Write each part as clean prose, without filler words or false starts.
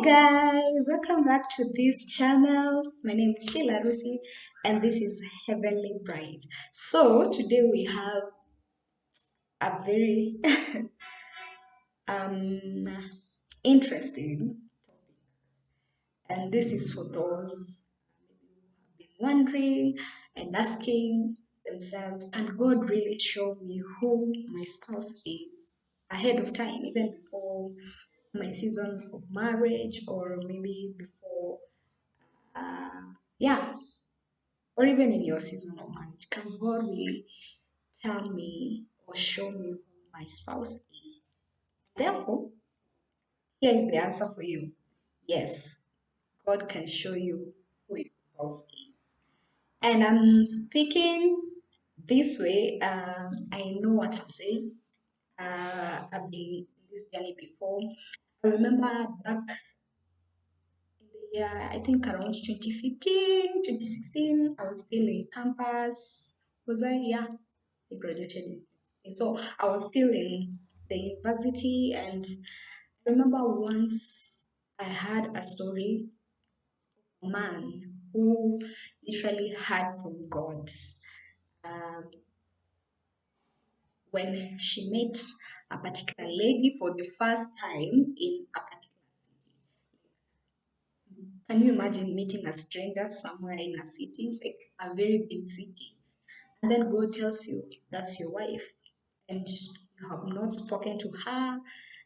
Guys, welcome back to this channel. My name is Sheila Rusi and this is Heavenly Bride. So today we have a very um interesting, and this is for those who have been wondering and asking themselves, and God really showed me who my spouse is ahead of time, even before my season of marriage, or maybe before uh, yeah, or even in your season of marriage. Can God really tell me or show me who my spouse is? Therefore, here is the answer for you. Yes, God can show you who your spouse is. And I'm speaking this way. I know what I'm saying. I've been in this journey before. I remember back in the year, I think around 2015, 2016, I was still in campus. Was I? Yeah, I graduated so I was still in the university, and I remember once I had a story of a man who literally heard from God um, when she met a particular lady for the first time in a particular. Can you imagine meeting a stranger somewhere in a city, like a very big city, and then God tells you that's your wife, and you have not spoken to her,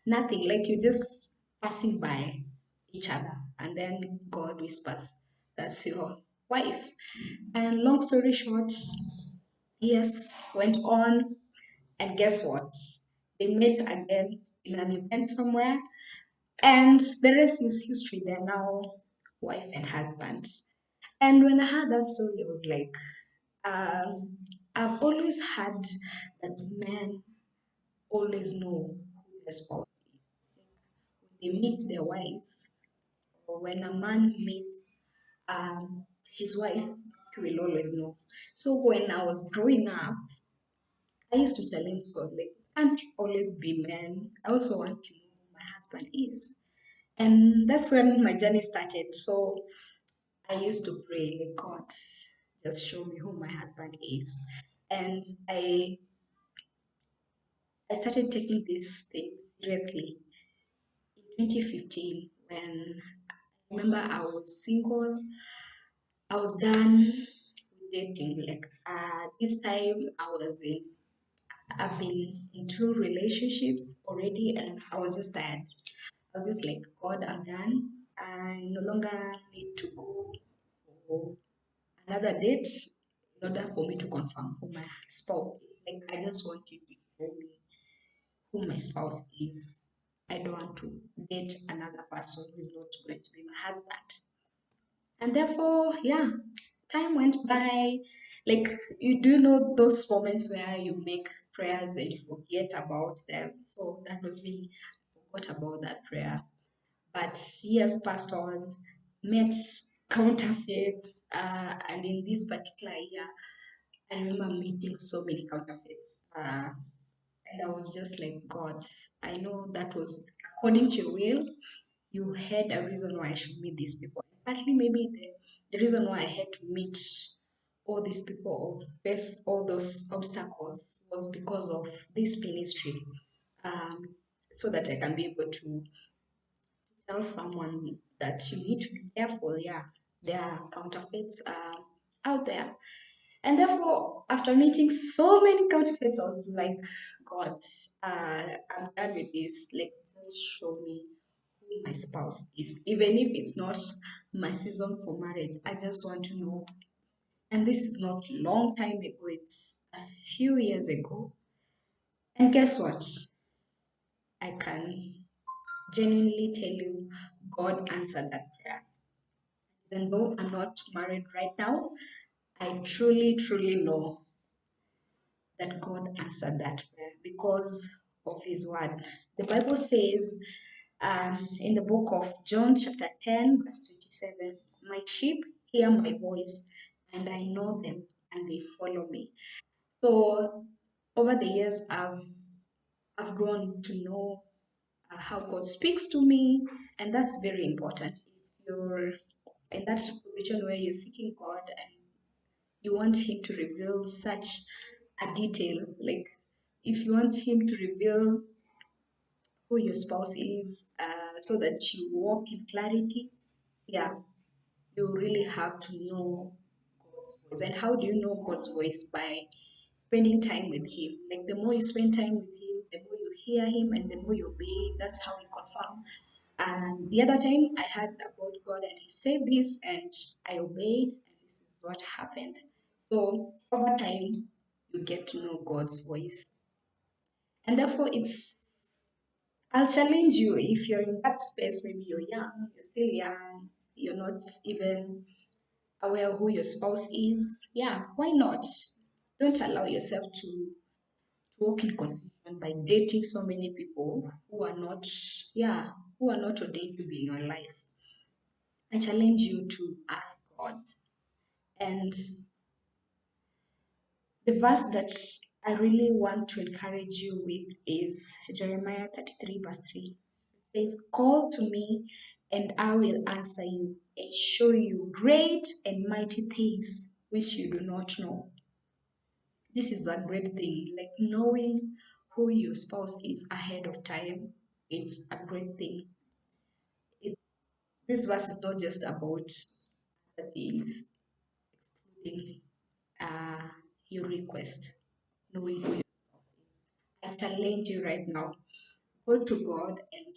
nothing, like you're just passing by each other, and then God whispers, that's your wife. And long story short, years went on, and guess what? They met again in an event somewhere, and the rest is history. They're now wife and husband. And when I heard that story, I was like, um, I've always heard that men always know who their spouse is. When they meet their wives, or when a man meets his wife, he will always know. So when I was growing up, I used to challenge God, like, can't always be men. I also want to know who my husband is. And that's when my journey started. So I used to pray, like, God, just show me who my husband is. And I started taking this thing seriously in 2015, when I remember I was single. I was done with dating. Like this time I've been in two relationships already, and I was just tired. I was just like, God, I'm done. I no longer need to go for another date in order for me to confirm who my spouse is. Like, I just want you to show me who my spouse is. I don't want to date another person who is not going to be my husband. And therefore, yeah, time went by. Like, you do know those moments where you make prayers and you forget about them. So that was me. I forgot about that prayer. But years passed on, met counterfeits, and in this particular year, I remember meeting so many counterfeits. And I was just like, God, I know that was according to your will. You had a reason why I should meet these people. Partly, maybe the reason why I had to meet all these people or face all those obstacles was because of this ministry. Um, so that I can be able to tell someone that you need to be careful. Yeah, there are counterfeits out there. And therefore, after meeting so many counterfeits, I was like, God, I'm done with this. Like, just show me who my spouse is. Even if it's not my season for marriage, I just want to know. And this is not a long time ago, it's a few years ago. And guess what? I can genuinely tell you, God answered that prayer. Even though I'm not married right now, I truly, truly know that God answered that prayer because of His word. The Bible says in the book of John, chapter 10, verse 27, my sheep hear my voice, and I know them, and they follow me. So over the years, I've grown to know how God speaks to me, and that's very important. If you're in that position where you're seeking God and you want Him to reveal such a detail, like if you want Him to reveal who your spouse is, so that you walk in clarity, yeah, you really have to know God's voice. And how do you know God's voice? By spending time with Him. Like the more you spend time with Him, the more you hear Him and the more you obey. That's how you confirm. And the other time I heard about God and He said this and I obeyed, and this is what happened. So over time, you get to know God's voice. And therefore, I'll challenge you if you're in that space, maybe you're young, you're still young, you're not even aware of who your spouse is. Yeah, why not? Don't allow yourself to walk in confusion by dating so many people who are not, yeah, who are not ordained to be in your life. I challenge you to ask God. And the verse that I really want to encourage you with is Jeremiah 33, verse 3. It says, call to me, and I will answer you and show you great and mighty things which you do not know. This is a great thing, like knowing who your spouse is ahead of time. It's a great thing. It's, this verse is not just about the things, excluding uh, your request, knowing who your spouse is. I challenge you right now. Go to God and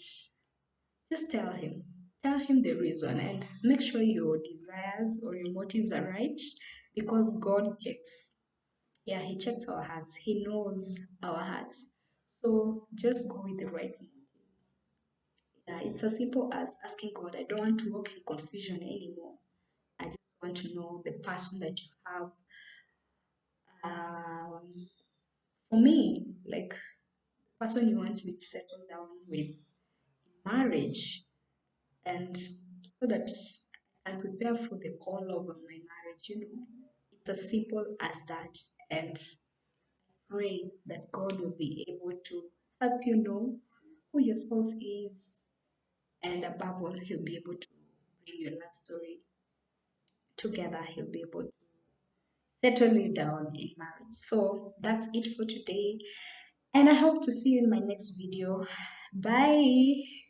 just tell Him. Tell Him the reason and make sure your desires or your motives are right, because God checks. Yeah, He checks our hearts. He knows our hearts. So just go with the right motive. Yeah, it's as simple as asking God, I don't want to walk in confusion anymore. I just want to know the person that you have. Um, for me, like person you want me to settle down with marriage, and so that I can prepare for the call of my marriage. It's as simple as that. And pray that God will be able to help you know who your spouse is, and above all, He'll be able to bring your love story together. He'll be able to settle you down in marriage. So that's it for today, and I hope to see you in my next video. Bye.